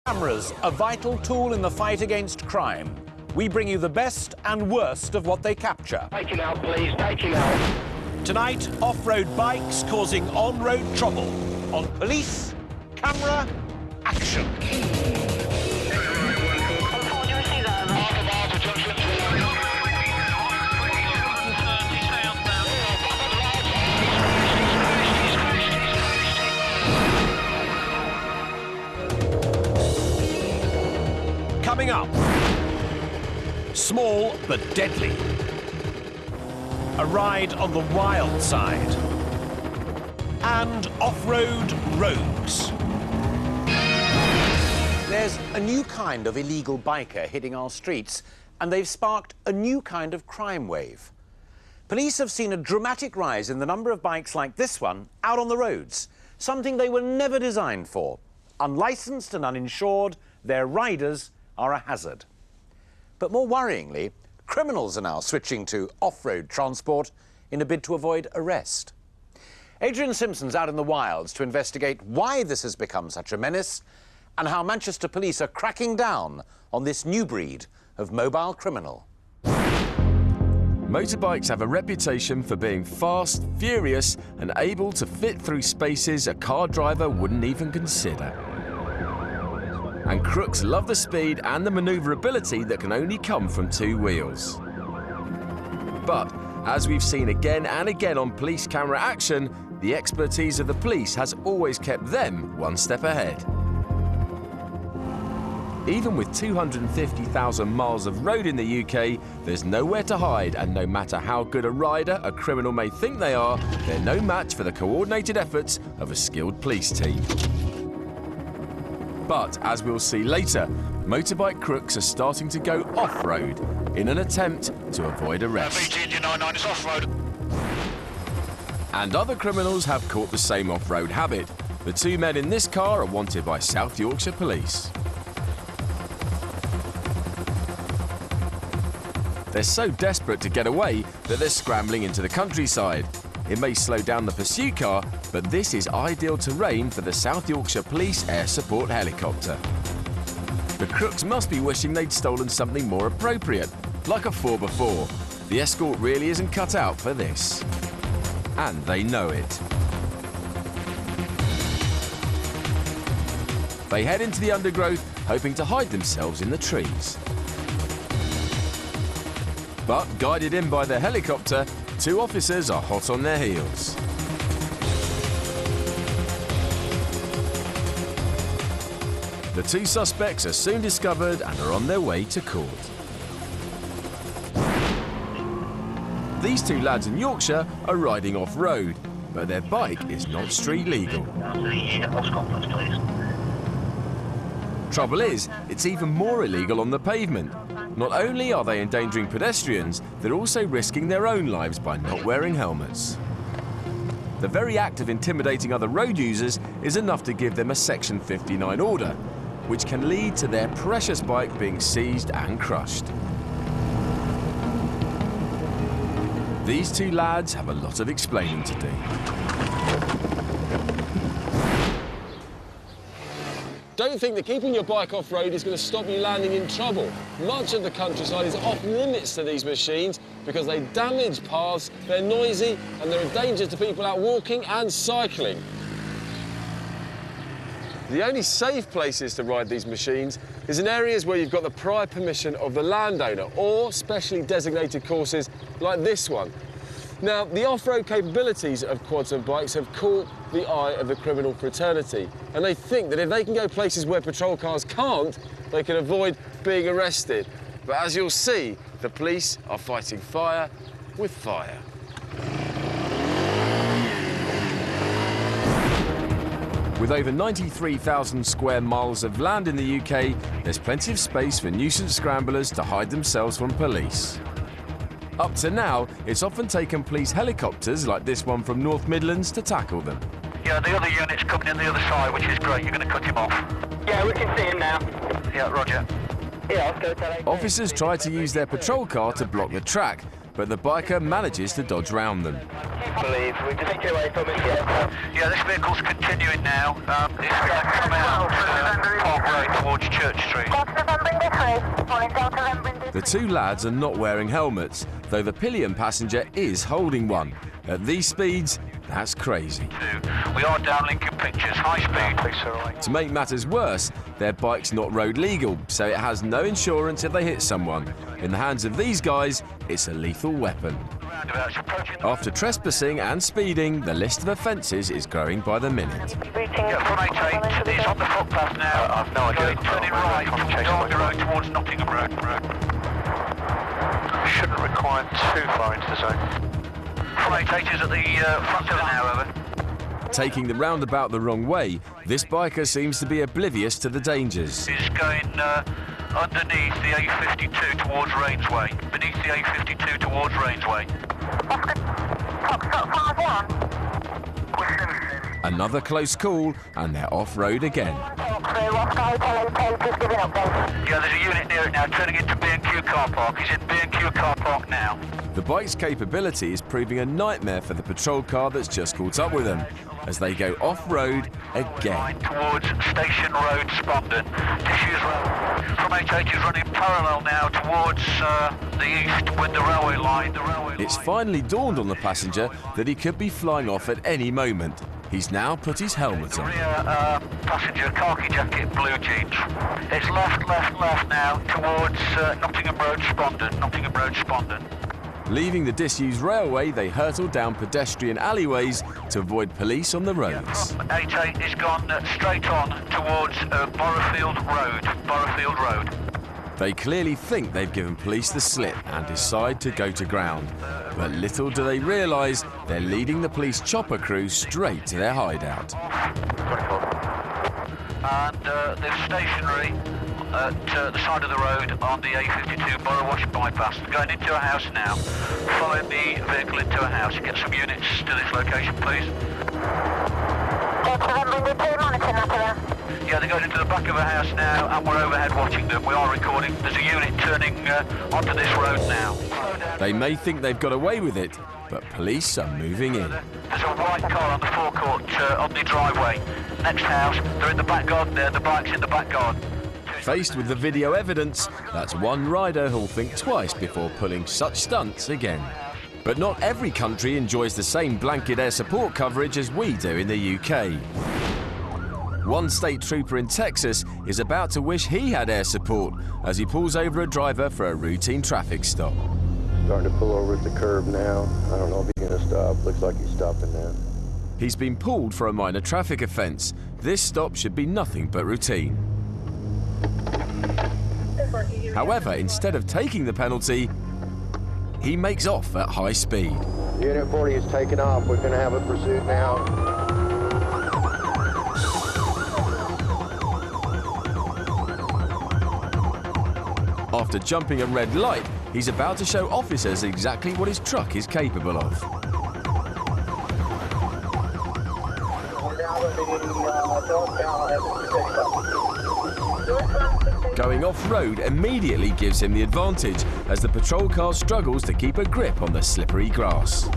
Cameras, a vital tool in the fight against crime. We bring you the best and worst of what they capture. Take him out, please. Take him out. Tonight, off-road bikes causing on-road trouble. On Police Camera Action. Coming up, small but deadly. A ride on the wild side. And off-road roads. There's a new kind of illegal biker hitting our streets, and they've sparked a new kind of crime wave. Police have seen a dramatic rise in the number of bikes like this one out on the roads, something they were never designed for. Unlicensed and uninsured, their riders are a hazard. But more worryingly, criminals are now switching to off-road transport in a bid to avoid arrest. Adrian Simpson's out in the wilds to investigate why this has become such a menace and how Manchester police are cracking down on this new breed of mobile criminal. Motorbikes have a reputation for being fast, furious and able to fit through spaces a car driver wouldn't even consider. And crooks love the speed and the manoeuvrability that can only come from two wheels. But, as we've seen again and again on Police Camera Action, the expertise of the police has always kept them one step ahead. Even with 250,000 miles of road in the UK, there's nowhere to hide, and no matter how good a rider a criminal may think they are, they're no match for the coordinated efforts of a skilled police team. But, as we'll see later, motorbike crooks are starting to go off-road in an attempt to avoid arrest. VT-99 is off-road. And other criminals have caught the same off-road habit. The two men in this car are wanted by South Yorkshire Police. They're so desperate to get away that they're scrambling into the countryside. It may slow down the pursuit car, but this is ideal terrain for the South Yorkshire Police Air Support helicopter. The crooks must be wishing they'd stolen something more appropriate, like a 4x4. The escort really isn't cut out for this. And they know it. They head into the undergrowth, hoping to hide themselves in the trees. But, guided in by their helicopter, two officers are hot on their heels. The two suspects are soon discovered and are on their way to court. These two lads in Yorkshire are riding off-road, but their bike is not street legal. Trouble is, it's even more illegal on the pavement. Not only are they endangering pedestrians, they're also risking their own lives by not wearing helmets. The very act of intimidating other road users is enough to give them a Section 59 order, which can lead to their precious bike being seized and crushed. These two lads have a lot of explaining to do. Don't think that keeping your bike off-road is going to stop you landing in trouble. Much of the countryside is off limits to these machines because they damage paths, they're noisy, and they're a danger to people out walking and cycling. The only safe places to ride these machines is in areas where you've got the prior permission of the landowner or specially designated courses like this one. Now, the off-road capabilities of quads and bikes have caught the eye of the criminal fraternity, and they think that if they can go places where patrol cars can't, they can avoid being arrested. But as you'll see, the police are fighting fire with fire. With over 93,000 square miles of land in the UK, there's plenty of space for nuisance scramblers to hide themselves from police. Up to now, it's often taken police helicopters like this one from North Midlands to tackle them. Yeah, the other unit's coming in the other side, which is great. You're going to cut him off. Yeah, we can see him now. Yeah, roger. Yeah, let's go tell him. Officers try to use their patrol car to block the track, but the biker manages to dodge round them. Believe we just take it away from it. Yeah, this vehicle's continuing now. It's going to come out Park Road towards Church Street. The two lads are not wearing helmets, though the pillion passenger is holding one. At these speeds, that's crazy. We are downlinking pictures, high speed. To make matters worse, their bike's not road legal, so it has no insurance if they hit someone. In the hands of these guys, it's a lethal weapon. After trespassing and speeding, the list of offences is growing by the minute. Yeah, 188 is on the footpath now. I've no idea. Turning right towards Derby Road towards Nottingham Road. Shouldn't require too far into the zone. 188 is at the front of it now, over. Taking the roundabout the wrong way, this biker seems to be oblivious to the dangers. Is going underneath the A52 towards Rainsway. Beneath the A52 towards Rainsway. Another close call, and they're off-road again. Yeah, there's a unit near it now, turning into B&Q car park. He's in B&Q car park now. The bike's capability is proving a nightmare for the patrol car that's just caught up with them, as they go off-road again. Towards Station Road, Spondon. Tissues Road. From 88 is running parallel now towards the east with the railway line. It's finally dawned on the passenger that he could be flying off at any moment. He's now put his helmet on. Rear passenger, khaki jacket, blue jeans. It's left now towards Nottingham Road, Spondon. Leaving the disused railway, they hurtle down pedestrian alleyways to avoid police on the roads. 88 is gone straight on towards Borrowfield Road. They clearly think they've given police the slip and decide to go to ground. But little do they realise they're leading the police chopper crew straight to their hideout. And they're stationary at the side of the road on the A52 Borrowash bypass. Going into a house now. Following the vehicle into a house. Get some units to this location, please. Yeah, they're going into the back of a house now, and we're overhead watching them. We are recording. There's a unit turning onto this road now. They may think they've got away with it, but police are moving in. There's a white car on the forecourt on the driveway. Next house, they're in the back garden there. The bike's in the back garden. Faced with the video evidence, that's one rider who'll think twice before pulling such stunts again. But not every country enjoys the same blanket air support coverage as we do in the UK. One state trooper in Texas is about to wish he had air support as he pulls over a driver for a routine traffic stop. Starting to pull over at the curb now. I don't know if he's going to stop. Looks like he's stopping now. He's been pulled for a minor traffic offence. This stop should be nothing but routine. However, instead of taking the penalty, he makes off at high speed. Unit 40 is taken off. We're going to have a pursuit now. After jumping a red light, he's about to show officers exactly what his truck is capable of. Going off-road immediately gives him the advantage as the patrol car struggles to keep a grip on the slippery grass.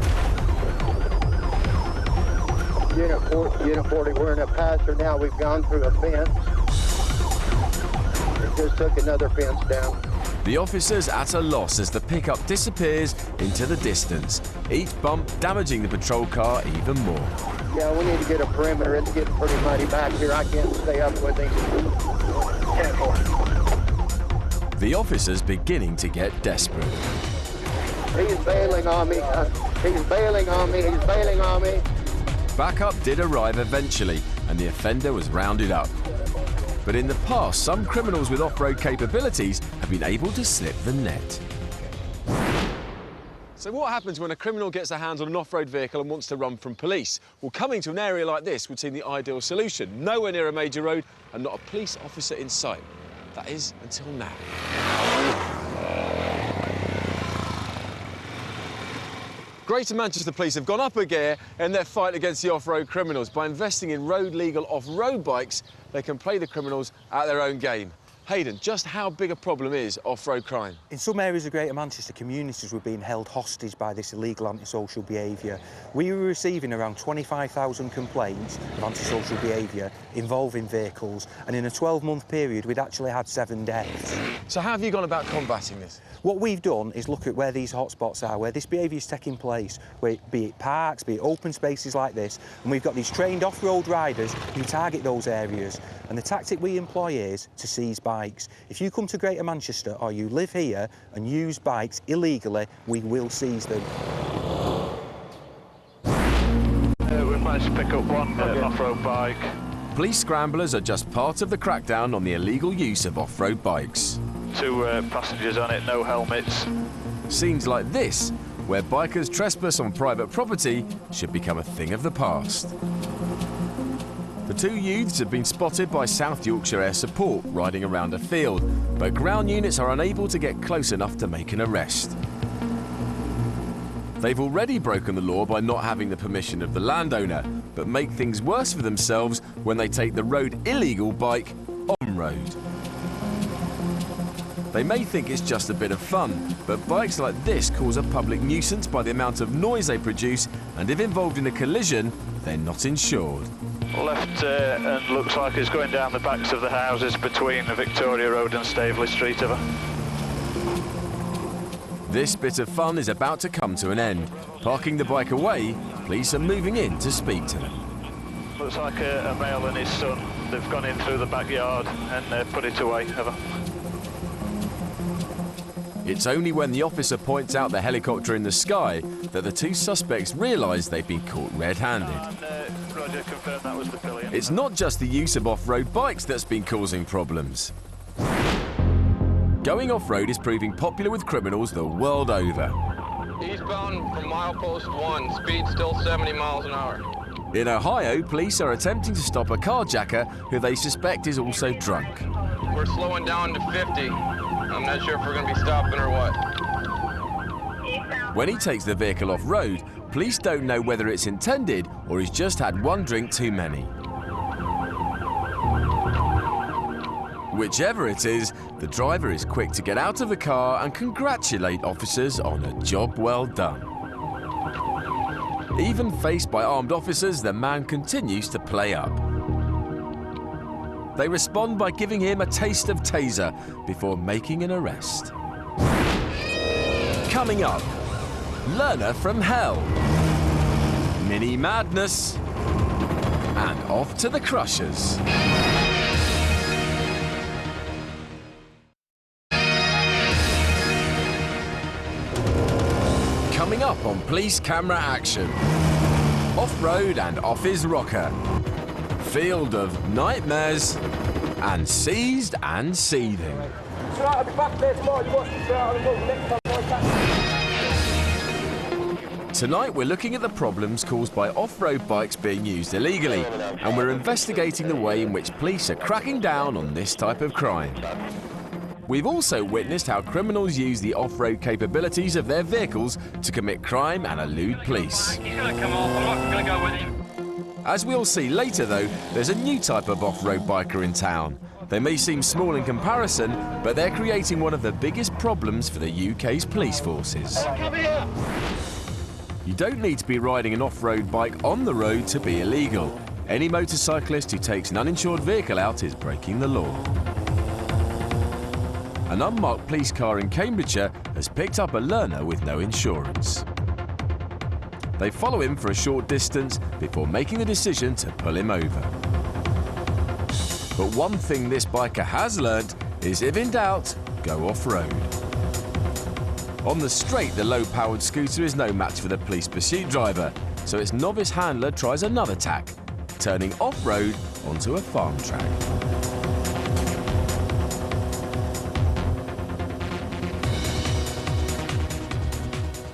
Unit 40, we're in a pasture now. We've gone through a fence. It just took another fence down. The officer's at a loss as the pickup disappears into the distance, each bump damaging the patrol car even more. Yeah, we need to get a perimeter. It's getting pretty muddy back here. I can't stay up with him. The officer's beginning to get desperate. He's bailing on me. He's bailing on me. He's bailing on me. Backup did arrive eventually, and the offender was rounded up. But in the past, some criminals with off-road capabilities have been able to slip the net. So what happens when a criminal gets their hands on an off-road vehicle and wants to run from police? Well, coming to an area like this would seem the ideal solution. Nowhere near a major road and not a police officer in sight. That is, until now. Greater Manchester Police have gone up a gear in their fight against the off-road criminals. By investing in road-legal off-road bikes, they can play the criminals at their own game. Hayden, just how big a problem is off-road crime? In some areas of Greater Manchester, communities were being held hostage by this illegal antisocial behaviour. We were receiving around 25,000 complaints of antisocial behaviour involving vehicles, and in a 12-month period we'd actually had 7 deaths. So how have you gone about combating this? What we've done is look at where these hotspots are, where this behaviour is taking place, be it parks, be it open spaces like this, and we've got these trained off-road riders who target those areas. And the tactic we employ is to seize bikes. If you come to Greater Manchester or you live here and use bikes illegally, we will seize them. We've managed to pick up one off-road bike. Police scramblers are just part of the crackdown on the illegal use of off-road bikes. 2 passengers on it, no helmets. Scenes like this, where bikers trespass on private property, should become a thing of the past. The 2 youths have been spotted by South Yorkshire Air Support riding around a field, but ground units are unable to get close enough to make an arrest. They've already broken the law by not having the permission of the landowner, but make things worse for themselves when they take the road illegal bike on-road. They may think it's just a bit of fun, but bikes like this cause a public nuisance by the amount of noise they produce, and if involved in a collision, they're not insured. Left and looks like it's going down the backs of the houses between the Victoria Road and Staveley Street. This bit of fun is about to come to an end. Parking the bike away, police are moving in to speak to them. Looks like a male and his son. They've gone in through the backyard and put it away. It's only when the officer points out the helicopter in the sky that the 2 suspects realise they've been caught red-handed. Roger, confirmed that was the pillion. It's not just the use of off-road bikes that's been causing problems. Going off-road is proving popular with criminals the world over. Eastbound from milepost 1, speed still 70 miles an hour. In Ohio, police are attempting to stop a carjacker who they suspect is also drunk. We're slowing down to 50. I'm not sure if we're going to be stopping or what. When he takes the vehicle off-road, police don't know whether it's intended or he's just had 1 drink too many. Whichever it is, the driver is quick to get out of the car and congratulate officers on a job well done. Even faced by armed officers, the man continues to play up. They respond by giving him a taste of taser before making an arrest. Coming up, learner from hell, mini madness, and off to the crushers. Coming up on Police Camera Action, off-road and off-his rocker, field of nightmares, and seized and seething. Tonight we're looking at the problems caused by off-road bikes being used illegally, and we're investigating the way in which police are cracking down on this type of crime. We've also witnessed how criminals use the off-road capabilities of their vehicles to commit crime and elude police. He's going to come off, I'm not going to go with him. As we'll see later though, there's a new type of off-road biker in town. They may seem small in comparison, but they're creating one of the biggest problems for the UK's police forces. Come here. You don't need to be riding an off-road bike on the road to be illegal. Any motorcyclist who takes an uninsured vehicle out is breaking the law. An unmarked police car in Cambridgeshire has picked up a learner with no insurance. They follow him for a short distance before making the decision to pull him over. But one thing this biker has learnt is if in doubt, go off-road. On the straight, the low-powered scooter is no match for the police pursuit driver, so its novice handler tries another tack, turning off-road onto a farm track.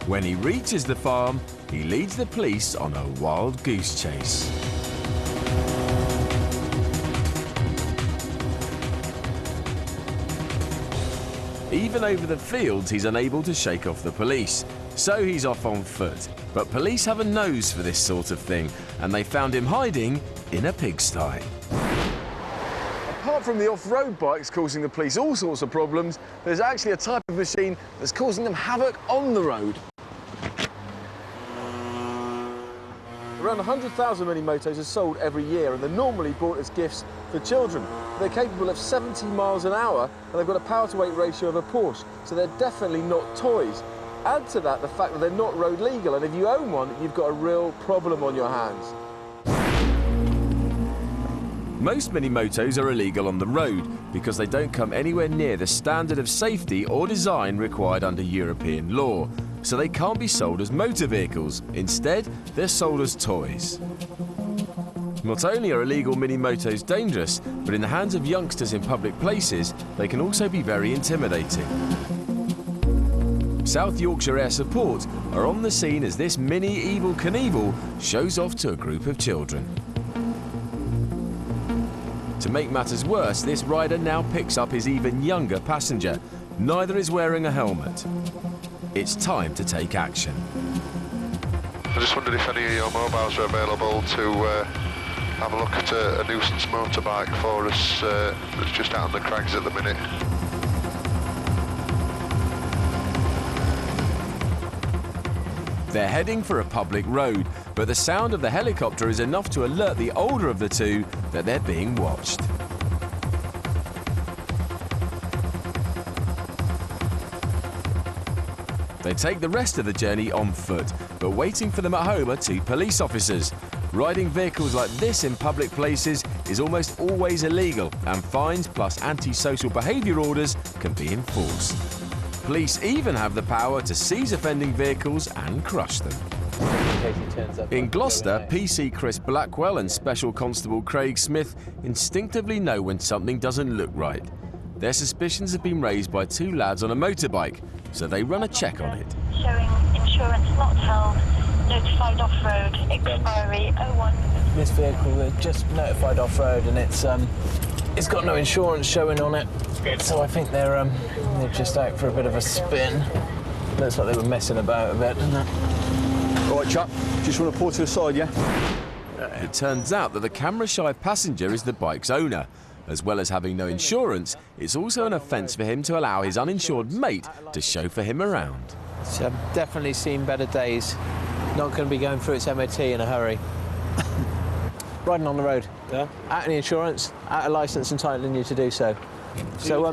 When he reaches the farm, he leads the police on a wild goose chase. Even over the fields, he's unable to shake off the police, so he's off on foot. But police have a nose for this sort of thing, and they found him hiding in a pigsty. A apart from the off-road bikes causing the police all sorts of problems, there's actually a type of machine that's causing them havoc on the road. Around 100,000 mini motos are sold every year, and they're normally bought as gifts for children. They're capable of 70 miles an hour, and they've got a power-to-weight ratio of a Porsche, so they're definitely not toys. Add to that the fact that they're not road legal, and if you own one, you've got a real problem on your hands. Most mini motos are illegal on the road because they don't come anywhere near the standard of safety or design required under European law, so they can't be sold as motor vehicles. Instead, they're sold as toys. Not only are illegal mini motos dangerous, but in the hands of youngsters in public places, they can also be very intimidating. South Yorkshire Air Support are on the scene as this mini Evel Knievel shows off to a group of children. To make matters worse, this rider now picks up his even younger passenger. Neither is wearing a helmet. It's time to take action. I just wondered if any of your mobiles are available to have a look at a nuisance motorbike for us that's just out on the crags at the minute. They're heading for a public road, but the sound of the helicopter is enough to alert the older of the two that they're being watched. They take the rest of the journey on foot, but waiting for them at home are two police officers. Riding vehicles like this in public places is almost always illegal, and fines plus antisocial behaviour orders can be enforced. Police even have the power to seize offending vehicles and crush them. In Gloucester, PC Chris Blackwell and Special Constable Craig Smith instinctively know when something doesn't look right. Their suspicions have been raised by two lads on a motorbike, so they run a check on it. Showing insurance not held, notified off-road, expiry 01. This vehicle, we're just notified off-road, and it's got no insurance showing on it. So I think they're just out for a bit of a spin. Looks like they were messing about a bit, doesn't it? All right, chap, just want to pull to the side, yeah? It turns out that the camera-shy passenger is the bike's owner. As well as having no insurance, it's also an offence for him to allow his uninsured mate to chauffeur him around. So I've definitely seen better days. Not going to be going through its MOT in a hurry. Riding on the road. Yeah. Out of the insurance, out of licence, entitling you to do so. So I'm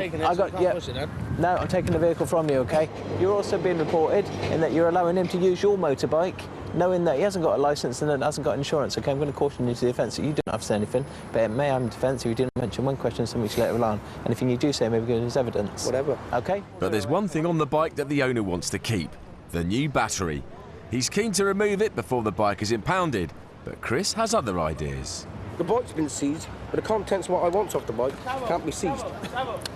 taking the vehicle from you, OK? You're also being reported in that you're allowing him to use your motorbike, knowing that he hasn't got a licence and hasn't got insurance. OK, I'm going to caution you to the offence that you don't have to say anything, but it may have a defence if you didn't mention one question so much later on. Anything you do say may be given as evidence. Whatever. OK? But there's one thing on the bike that the owner wants to keep: the new battery. He's keen to remove it before the bike is impounded, but Chris has other ideas. The bike's been seized, but the contents what I want off the bike can't be seized.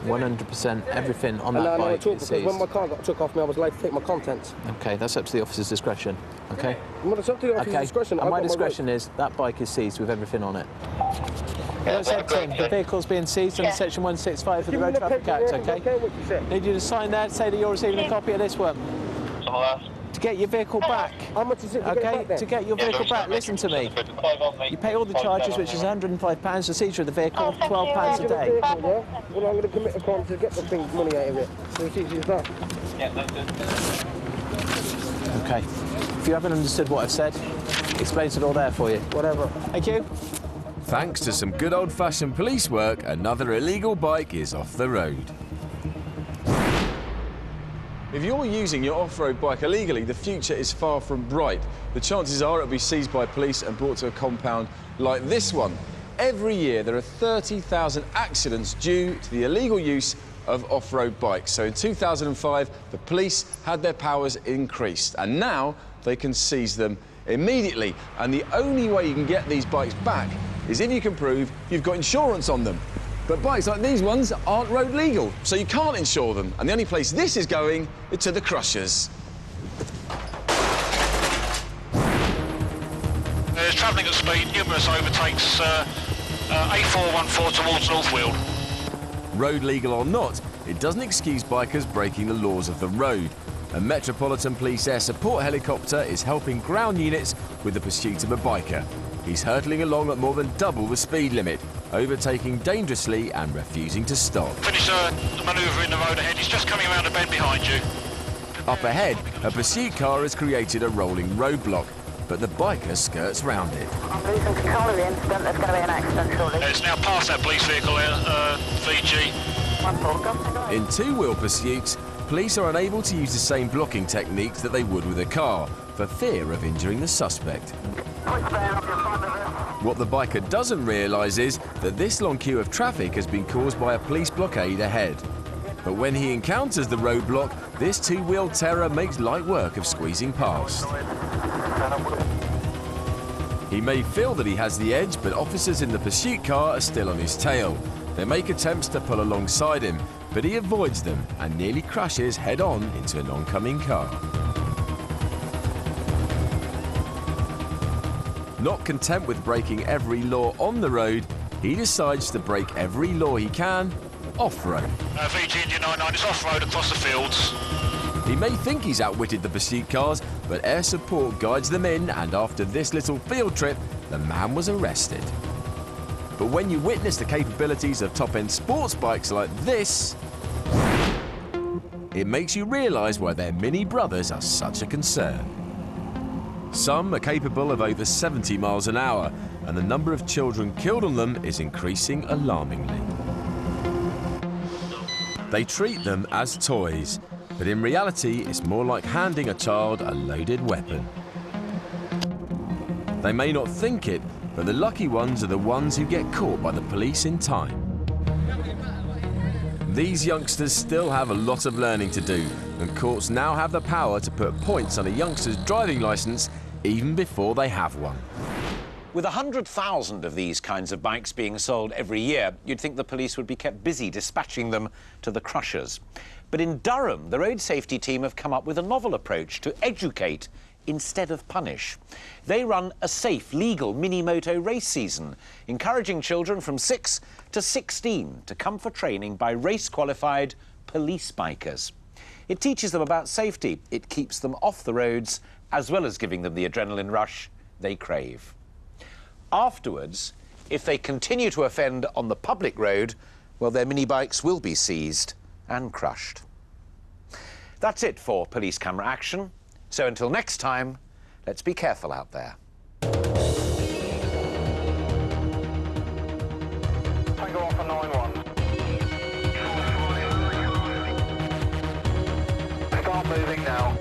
100% everything on that I bike is seized. When my car got took off me, I was allowed to take my contents. OK, that's up to the officer's discretion. OK? Well, it's up to the officer's discretion. And my discretion is that bike is seized with everything on it. The vehicle's being seized under Section 165 of the Road Traffic Act, OK? Need you to sign there to say that you're receiving a copy of this one. To get your vehicle back. How much is it to OK, get back, to get your vehicle back, listen to me. You pay all the charges, which is £105, the seizure of the vehicle, £12 a day. Well, I'm going to commit a crime to get the thing money out of it. So it's easy as that. OK. If you haven't understood what I've said, explains it all there for you. Whatever. Thank you. Thanks to some good old-fashioned police work, another illegal bike is off the road. If you're using your off-road bike illegally, the future is far from bright. The chances are it'll be seized by police and brought to a compound like this one. Every year there are 30,000 accidents due to the illegal use of off-road bikes. So in 2005, the police had their powers increased, and now they can seize them immediately. And the only way you can get these bikes back is if you can prove you've got insurance on them. But bikes like these ones aren't road legal, so you can't insure them. And the only place this is going is to the crushers. There's travelling at speed, numerous overtakes, A414 towards North Weald. Road legal or not, it doesn't excuse bikers breaking the laws of the road. A Metropolitan Police Air Support helicopter is helping ground units with the pursuit of a biker. He's hurtling along at more than double the speed limit. overtaking dangerously and refusing to stop. Finish the manoeuvre in the road ahead. He's just coming around the bend behind you. Up ahead, a pursuit car has created a rolling roadblock, but the biker skirts round it. I'm losing control of the incident. There's going to be an accident shortly. It's now past that police vehicle, VG. In two-wheel pursuits, police are unable to use the same blocking techniques that they would with a car, for fear of injuring the suspect. What the biker doesn't realise is that this long queue of traffic has been caused by a police blockade ahead. But when he encounters the roadblock, this two-wheel terror makes light work of squeezing past. He may feel that he has the edge, but officers in the pursuit car are still on his tail. They make attempts to pull alongside him, but he avoids them and nearly crashes head-on into an oncoming car. Not content with breaking every law on the road, he decides to break every law he can off-road. VG India 99 is off-road across the fields. He may think he's outwitted the pursuit cars, but air support guides them in, and after this little field trip, the man was arrested. But when you witness the capabilities of top-end sports bikes like this, it makes you realise why their mini brothers are such a concern. Some are capable of over 70 miles an hour, and the number of children killed on them is increasing alarmingly. They treat them as toys, but in reality, it's more like handing a child a loaded weapon. They may not think it, but the lucky ones are the ones who get caught by the police in time. These youngsters still have a lot of learning to do, and courts now have the power to put points on a youngster's driving licence even before they have one. With 100,000 of these kinds of bikes being sold every year, you'd think the police would be kept busy dispatching them to the crushers. But in Durham, the road safety team have come up with a novel approach to educate instead of punish. They run a safe, legal mini-moto race season, encouraging children from 6 to 16 to come for training by race-qualified police bikers. It teaches them about safety. It keeps them off the roads, as well as giving them the adrenaline rush they crave. Afterwards, if they continue to offend on the public road, well, their mini-bikes will be seized and crushed. That's it for Police Camera Action. So until next time, let's be careful out there. Tango on for 9-1. Start moving now.